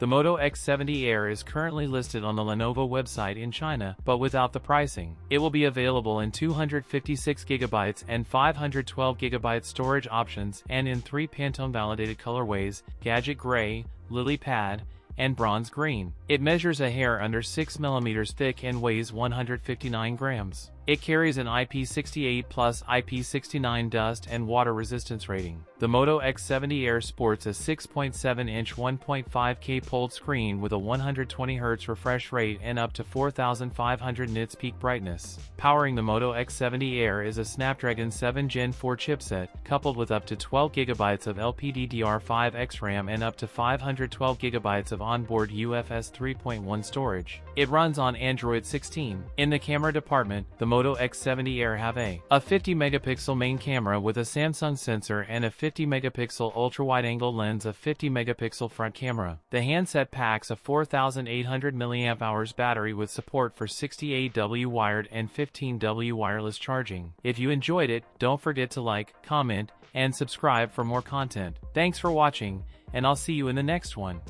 The Moto X70 Air is currently listed on the Lenovo website in China, but without the pricing. It will be available in 256GB and 512GB storage options and in 3 Pantone-validated colorways: Gadget Gray, Lily Pad, and Bronze Green. It measures a hair under 6 mm thick and weighs 159 grams. It carries an IP68 plus IP69 dust and water resistance rating. The Moto X70 Air sports a 6.7-inch 1.5K POLED screen with a 120Hz refresh rate and up to 4,500 nits peak brightness. Powering the Moto X70 Air is a Snapdragon 7 Gen 4 chipset, coupled with up to 12GB of LPDDR5X RAM and up to 512GB of onboard UFS 3.1 storage. It runs on Android 16. In the camera department, the Moto X70 Air have a 50-megapixel main camera with a Samsung sensor and a 50-megapixel ultra-wide-angle lens, a 50-megapixel front camera. The handset packs a 4,800 mAh battery with support for 68W wired and 15W wireless charging. If you enjoyed it, don't forget to like, comment, and subscribe for more content. Thanks for watching, and I'll see you in the next one.